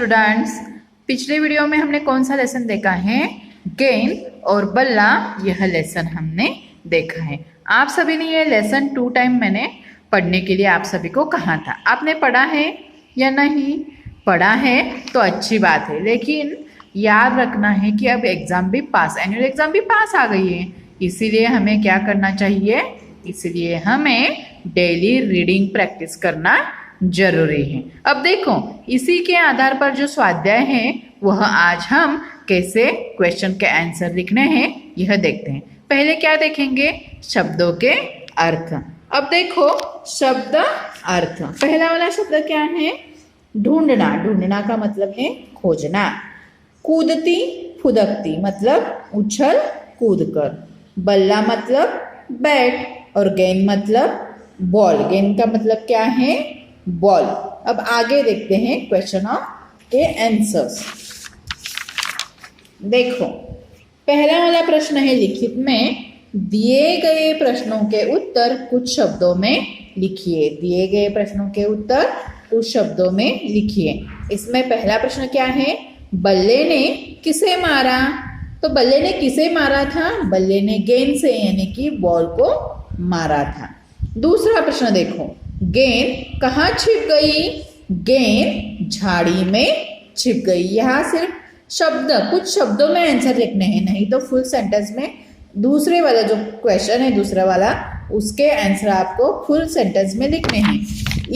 Students, पिछले video में हमने कौन सा लेसन देखा है? गेंद और बल्ला। यह लेसन हमने देखा है। आप सभी ने यह लेसन 2 टाइम मैंने पढ़ने के लिए आप सभी को कहा था। आपने पढ़ा है या नहीं? पढ़ा है तो अच्छी बात है, लेकिन याद रखना है कि अब एग्जाम भी पास, एनुअल एग्जाम भी पास आ गई है। इसीलिए हमें क्या करना चाहिए? इसलिए हमें डेली रीडिंग प्रैक्टिस करना जरूरी है। अब देखो, इसी के आधार पर जो स्वाध्याय है वह आज हम कैसे क्वेश्चन के आंसर लिखने हैं यह देखते हैं। पहले क्या देखेंगे? शब्दों के अर्थ। अब देखो शब्द अर्थ। पहला वाला शब्द क्या है? ढूंढना। ढूंढना का मतलब है खोजना। कूदती फुदकती मतलब उछल कूद कर। बल्ला मतलब बैट और गेंद मतलब बॉल। गेंद का मतलब क्या है? बॉल। अब आगे देखते हैं क्वेश्चन ऑफ के आंसर्स। देखो पहला वाला प्रश्न है, लिखित में दिए गए प्रश्नों के उत्तर कुछ शब्दों में लिखिए। दिए गए प्रश्नों के उत्तर कुछ शब्दों में लिखिए। इसमें पहला प्रश्न क्या है? बल्ले ने किसे मारा? तो बल्ले ने किसे मारा था? बल्ले ने गेंद से यानी कि बॉल को मारा था। दूसरा प्रश्न देखो, गेंद कहाँ छिप गई? गेंद झाड़ी में छिप गई। यहाँ सिर्फ शब्द, कुछ शब्दों में आंसर लिखने हैं, नहीं तो फुल सेंटेंस में दूसरे वाला जो क्वेश्चन है दूसरा वाला, उसके आंसर आपको फुल सेंटेंस में लिखने हैं।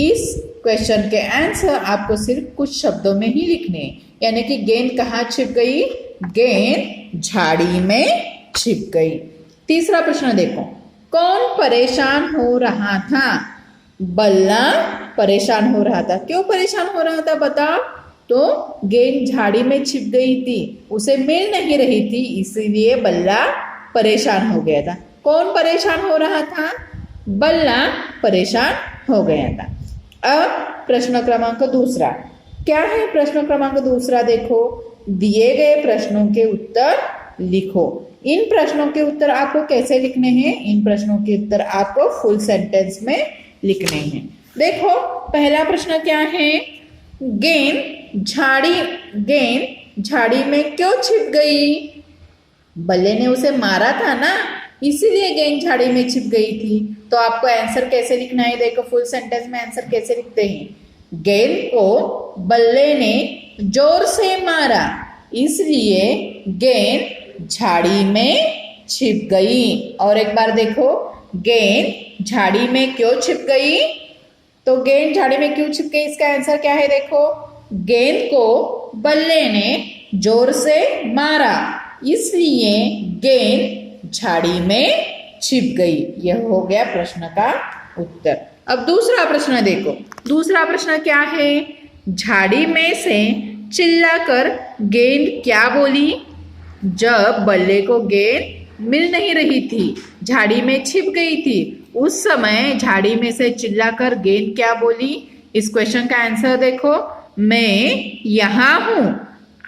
इस क्वेश्चन के आंसर आपको सिर्फ कुछ शब्दों में ही लिखने हैं, यानी कि गेंद कहाँ छिप गई? गेंद झाड़ी में छिप गई। तीसरा प्रश्न देखो, कौन परेशान हो रहा था? बल्ला परेशान हो रहा था। क्यों परेशान हो रहा था बताओ? तो गेंद झाड़ी में छिप गई थी, उसे मिल नहीं रही थी, इसीलिए बल्ला परेशान हो गया था। कौन परेशान हो रहा था? बल्ला परेशान हो गया था। अब प्रश्न क्रमांक दूसरा क्या है? प्रश्न क्रमांक दूसरा देखो, दिए गए प्रश्नों के उत्तर लिखो। इन प्रश्नों के उत्तर आपको कैसे लिखने हैं? इन प्रश्नों के उत्तर आपको फुल सेंटेंस में लिखने हैं। देखो पहला प्रश्न क्या है? गेंद झाड़ी में क्यों छिप गई? बल्ले ने उसे मारा था ना, इसीलिए गेंद झाड़ी में छिप गई थी। तो आपको आंसर कैसे लिखना है? देखो फुल सेंटेंस में आंसर कैसे लिखते हैं? गेंद को बल्ले ने जोर से मारा, इसलिए गेंद झाड़ी में छिप गई। और एक बार देखो, गेंद झाड़ी में क्यों छिप गई? तो गेंद झाड़ी में क्यों छिप गई, इसका आंसर क्या है? देखो, गेंद को बल्ले ने जोर से मारा, इसलिए गेंद झाड़ी में छिप गई। यह हो गया प्रश्न का उत्तर। अब दूसरा प्रश्न देखो। दूसरा प्रश्न क्या है? झाड़ी में से चिल्लाकर गेंद क्या बोली? जब बल्ले को गेंद मिल नहीं रही थी, झाड़ी में छिप गई थी, उस समय झाड़ी में से चिल्लाकर गेंद क्या बोली? इस क्वेश्चन का आंसर देखो, मैं यहाँ हूँ,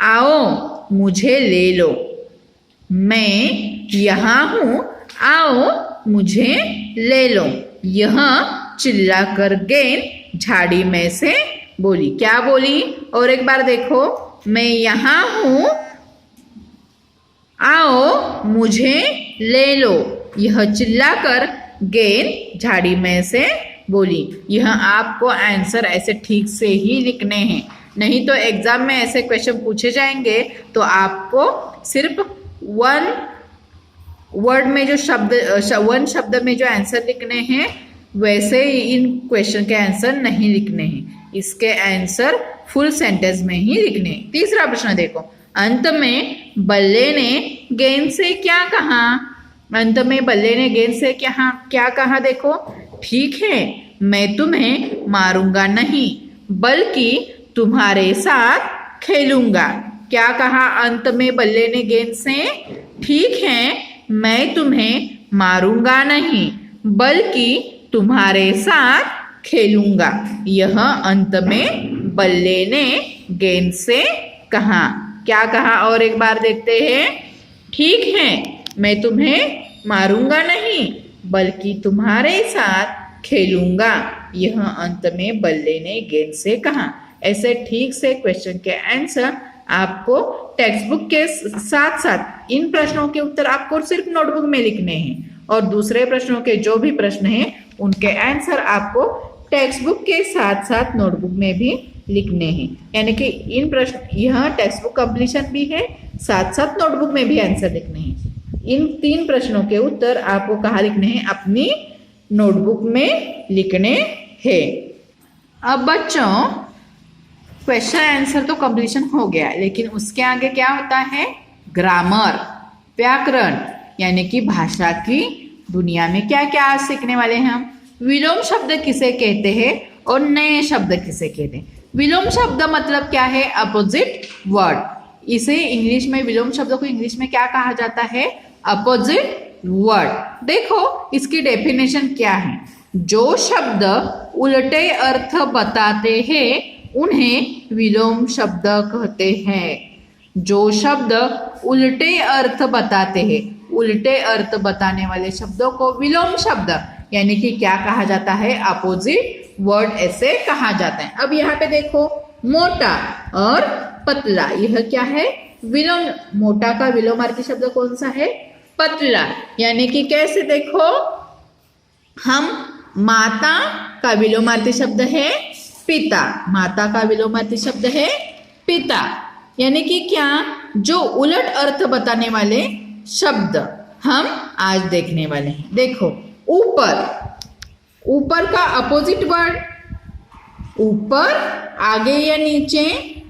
आओ मुझे ले लो। मैं यहाँ हूँ, आओ मुझे ले लो। यह चिल्लाकर गेंद झाड़ी में से बोली। क्या बोली? और एक बार देखो, मैं यहाँ हूँ, आओ मुझे ले लो। यह चिल्लाकर गेंद झाड़ी में से बोली। यह आपको आंसर ऐसे ठीक से ही लिखने हैं, नहीं तो एग्जाम में ऐसे क्वेश्चन पूछे जाएंगे तो आपको सिर्फ वन वर्ड में जो वन शब्द में जो आंसर लिखने हैं वैसे ही इन क्वेश्चन के आंसर नहीं लिखने हैं। इसके आंसर फुल सेंटेंस में ही लिखने हैं। तीसरा प्रश्न देखो, अंत में बल्ले ने गेंद से क्या कहा? अंत में बल्ले ने गेंद से क्या कहा? देखो, ठीक है, मैं तुम्हें मारूंगा नहीं, बल्कि तुम्हारे साथ खेलूंगा। क्या कहा अंत में बल्ले ने गेंद से? ठीक है, मैं तुम्हें मारूंगा नहीं, बल्कि तुम्हारे साथ खेलूंगा। यह अंत में बल्ले ने गेंद से कहा। क्या कहा? और एक बार देखते हैं। ठीक है, मैं तुम्हें मारूंगा नहीं, बल्कि तुम्हारे साथ खेलूंगा। यह अंत में बल्ले ने गेंद से कहा। ऐसे ठीक से क्वेश्चन के आंसर आपको टेक्स्ट बुक के साथ साथ इन प्रश्नों के उत्तर आपको सिर्फ नोटबुक में लिखने हैं और दूसरे प्रश्नों के जो भी प्रश्न हैं उनके आंसर आपको टेक्स्ट बुक के साथ साथ नोटबुक में भी लिखने हैं। यानी कि इन प्रश्न यह टेक्स्ट बुक कंप्लीशन भी है, साथ साथ नोटबुक में भी आंसर लिखने हैं। इन 3 प्रश्नों के उत्तर आपको कहाँ लिखने हैं? अपनी नोटबुक में लिखने हैं। अब बच्चों क्वेश्चन आंसर तो कंप्लीशन हो गया, लेकिन उसके आगे क्या होता है? ग्रामर, व्याकरण, यानी कि भाषा की दुनिया में क्या क्या आज सीखने वाले हैं हम। विलोम शब्द किसे कहते हैं और नए शब्द किसे कहते हैं? विलोम शब्द मतलब क्या है? Opposite word. इसे इंग्लिश में विलोम शब्द को इंग्लिश में क्या कहा जाता है? Opposite word. देखो इसकी डेफिनेशन क्या है? जो शब्द उल्टे अर्थ बताते हैं उन्हें विलोम शब्द कहते हैं। जो शब्द उल्टे अर्थ बताते हैं, उल्टे अर्थ बताने वाले शब्दों को विलोम शब्द यानी कि क्या कहा जाता है? अपोजिट वर्ड ऐसे कहा जाता है। अब यहाँ पे देखो मोटा और पतला, यह क्या है? विलोम। मोटा का विलोमार्थी शब्द कौन सा है? पतला। यानी कि कैसे? देखो हम माता का विलोमार्थी शब्द है पिता, माता का विलोमार्थी शब्द है पिता। यानी कि क्या? जो उलट अर्थ बताने वाले शब्द हम आज देखने वाले हैं। देखो ऊपर, ऊपर का अपोजिट वर्ड ऊपर, आगे या नीचे?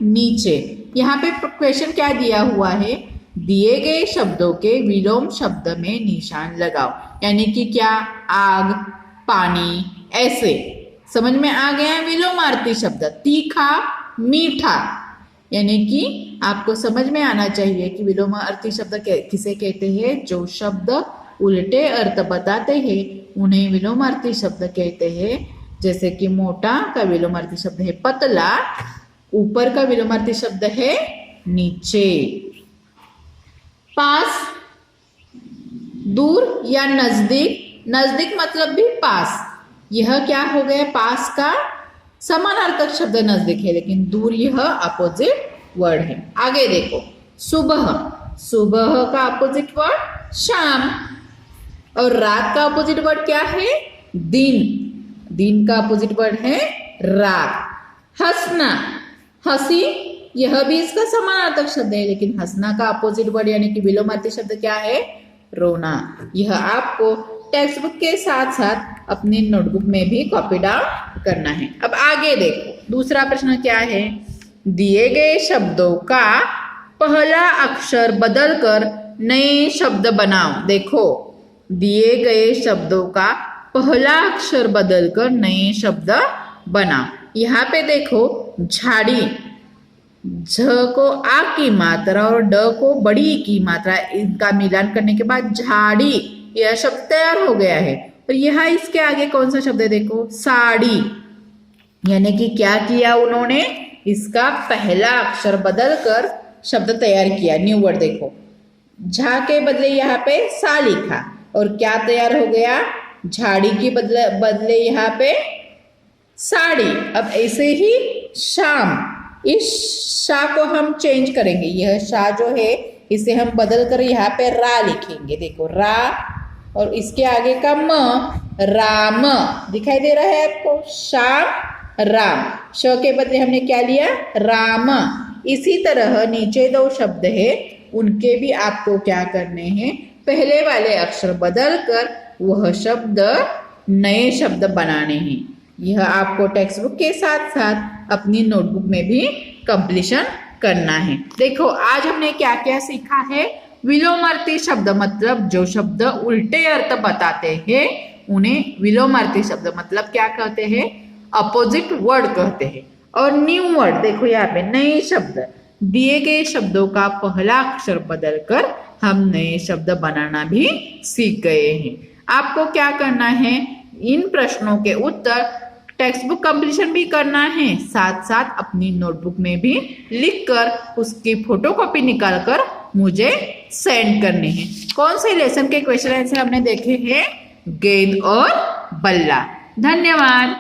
नीचे। यहाँ पे क्वेश्चन क्या दिया हुआ है? दिए गए शब्दों के विलोम शब्द में निशान लगाओ। यानी कि क्या? आग, पानी, ऐसे। समझ में आ गया? विलोमार्थी शब्द तीखा, मीठा। यानी कि आपको समझ में आना चाहिए कि विलोमार्थी शब्द किसे कहते हैं? जो शब्द उल्टे अर्थ बताते हैं उन्हें विलोमार्थी शब्द कहते हैं। जैसे कि मोटा का विलोमार्थी शब्द है पतला, ऊपर का विलोमार्थी शब्द है नीचे। पास, दूर या नजदीक। नजदीक मतलब भी पास। यह क्या हो गया? पास का समानार्थक शब्द नजदीक है, लेकिन दूर यह अपोजिट वर्ड है। आगे देखो सुबह, सुबह का अपोजिट वर्ड शाम, और रात का अपोजिट वर्ड क्या है? दिन, दिन का अपोजिट वर्ड है रात। हंसना, हंसी, यह भी इसका समानार्थक शब्द है, लेकिन हंसना का अपोजिट वर्ड यानी कि विलोमार्थी शब्द क्या है? रोना। यह आपको टेक्स्ट बुक के साथ साथ अपनी नोटबुक में भी कॉपी डाउन करना है। अब आगे देखो दूसरा प्रश्न क्या है? दिए गए शब्दों का पहला अक्षर बदलकर नए शब्द बनाओ। देखो दिए गए शब्दों का पहला अक्षर बदलकर नए शब्द बनाओ। यहाँ पे देखो झाड़ी, झ को आ की मात्रा और ड को बड़ी की मात्रा, इनका मिलान करने के बाद झाड़ी, यह शब्द तैयार हो गया है। और यहाँ इसके आगे कौन सा शब्द है? देखो साड़ी। यानी कि क्या किया उन्होंने? इसका पहला अक्षर बदलकर शब्द तैयार किया, न्यू वर्ड। देखो झा के बदले यहाँ पे सा लिखा और क्या तैयार हो गया? झाड़ी के बदले यहाँ पे साड़ी। अब ऐसे ही शाम, इस शा को हम चेंज करेंगे। यह शा जो है इसे हम बदल कर यहाँ पे रा लिखेंगे। देखो रा, और इसके आगे का म, राम दिखाई दे रहा है आपको? शाम राम। श के बदले हमने क्या लिया? राम। इसी तरह नीचे 2 शब्द है उनके भी आपको क्या करने हैं? पहले वाले अक्षर बदल कर वह शब्द नए शब्द बनाने हैं। यह आपको टेक्स्ट बुक के साथ साथ अपनी नोटबुक में भी कंप्लीशन करना है। देखो आज हमने क्या क्या सीखा है? विलोमार्थी शब्द मतलब जो शब्द उल्टे अर्थ बताते हैं उन्हें विलोमार्थी शब्द मतलब क्या कहते हैं? अपोजिट वर्ड कहते हैं। और न्यू वर्ड, देखो यहाँ पे नए शब्द, दिए गए शब्दों का पहला अक्षर बदलकर हम नए शब्द बनाना भी सीख गए हैं। आपको क्या करना है? इन प्रश्नों के उत्तर टेक्स्ट बुक कंप्लीशन भी करना है, साथ साथ अपनी नोटबुक में भी लिखकर उसकी फोटोकॉपी निकाल कर मुझे सेंड करने हैं। कौन से लेसन के क्वेश्चन आंसर हमने देखे हैं? गेंद और बल्ला। धन्यवाद।